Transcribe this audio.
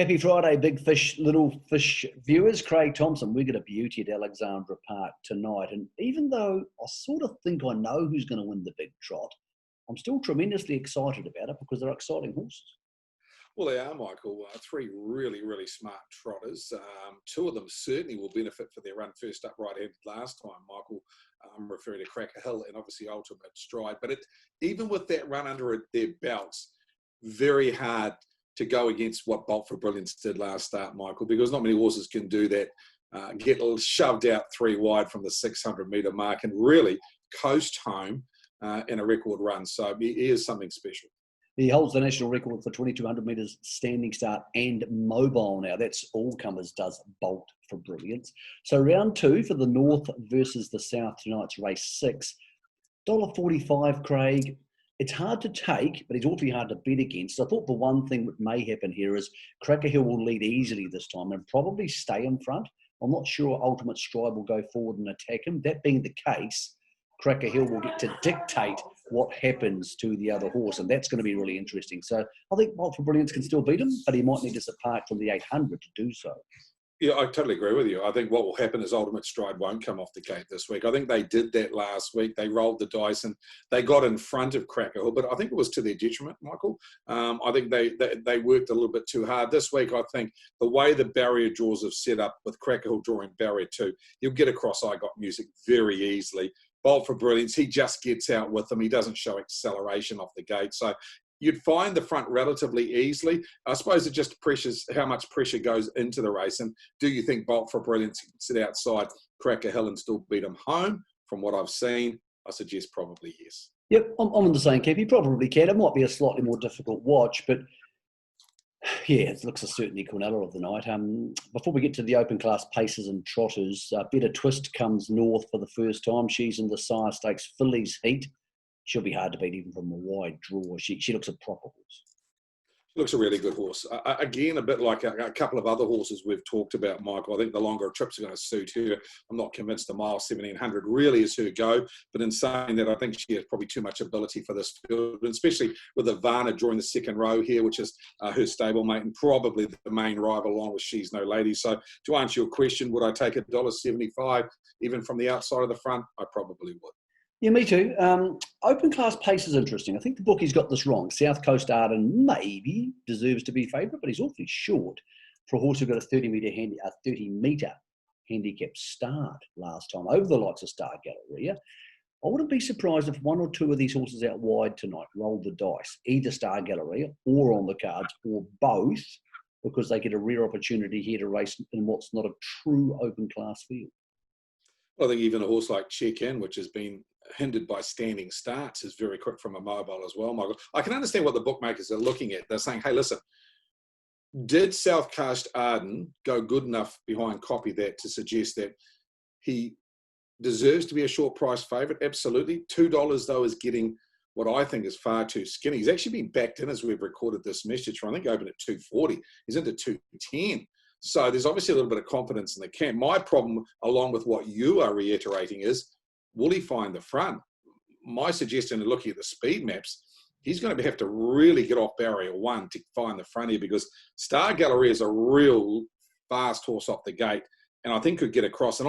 Happy Friday, big fish, little fish viewers. Craig Thompson, we got a beauty at Alexandra Park tonight. And even though I sort of think I know who's going to win the big trot, I'm still tremendously excited about it because they're exciting horses. Well, they are, Michael. Three really, really smart trotters. Two of them certainly will benefit for their run first up right-handed last time, Michael. I'm referring to Cracker Hill and obviously Ultimate Stride. But even with that run under their belts, very hard to go against what Bolt for Brilliance did last start, Michael, because not many horses can do that, get shoved out three wide from the 600-metre mark and really coast home in a record run. So he is something special. He holds the national record for 2,200 metres standing start and mobile now. That's all comers does Bolt for Brilliance. So round two for the North versus the South tonight's race 6. $1.45, Craig. It's hard to take, but it's awfully hard to bet against. I thought the one thing that may happen here is Cracker Hill will lead easily this time and probably stay in front. I'm not sure Ultimate Stride will go forward and attack him. That being the case, Cracker Hill will get to dictate what happens to the other horse, and that's going to be really interesting. So I think Bolt for Brilliance can still beat him, but he might need to depart from the 800 to do so. Yeah, I totally agree with you. I think what will happen is Ultimate Stride won't come off the gate this week. I think they did that last week. They rolled the dice and they got in front of Cracker Hill, but I think it was to their detriment, Michael. I think they worked a little bit too hard. This week, I think the way the barrier draws have set up with Cracker Hill drawing barrier 2, he'll get across I Got Music very easily. Bolt for Brilliance, he just gets out with them. He doesn't show acceleration off the gate. So you'd find the front relatively easily. I suppose it just pressures how much pressure goes into the race. And do you think Bolt for Brilliance can sit outside Cracker Hill and still beat him home? From what I've seen, I suggest probably yes. Yep, I'm in the same camp. He probably can. It might be a slightly more difficult watch, but yeah, it looks a certain Equinella of the night. Before we get to the open class paces and trotters, Better Twist comes north for the first time. She's in the Sire Stakes Fillies heat. She'll be hard to beat even from a wide draw. She looks a proper horse. Looks a really good horse. Again, a bit like a couple of other horses we've talked about, Michael. I think the longer trips are going to suit her. I'm not convinced the mile 1700 really is her go. But in saying that, I think she has probably too much ability for this field, and especially with Ivana drawing the second row here, which is her stablemate and probably the main rival along with She's No Lady. So to answer your question, would I take $1.75 even from the outside of the front? I probably would. Yeah, me too. Open class pace is interesting. I think the bookie's got this wrong. South Coast Arden maybe deserves to be favourite, but he's awfully short for a horse who got a 30-metre handicap start last time over the likes of Star Galleria. I wouldn't be surprised if one or two of these horses out wide tonight roll the dice, either Star Galleria or on the cards or both, because they get a rare opportunity here to race in what's not a true open class field. I think even a horse like Check-In, which has been hindered by standing starts, is very quick from a mobile as well, Michael. I can understand what the bookmakers are looking at. They're saying, hey, listen, did South Coast Arden go good enough behind Copy That to suggest that he deserves to be a short price favourite? Absolutely. $2, though, is getting what I think is far too skinny. He's actually been backed in as we've recorded this message from, I think, opened at 240. He's into 210. So there's obviously a little bit of confidence in the camp. My problem, along with what you are reiterating, is will he find the front? My suggestion in looking at the speed maps, he's going to have to really get off barrier 1 to find the front here, because Star Gallery is a real fast horse off the gate and I think could get across. And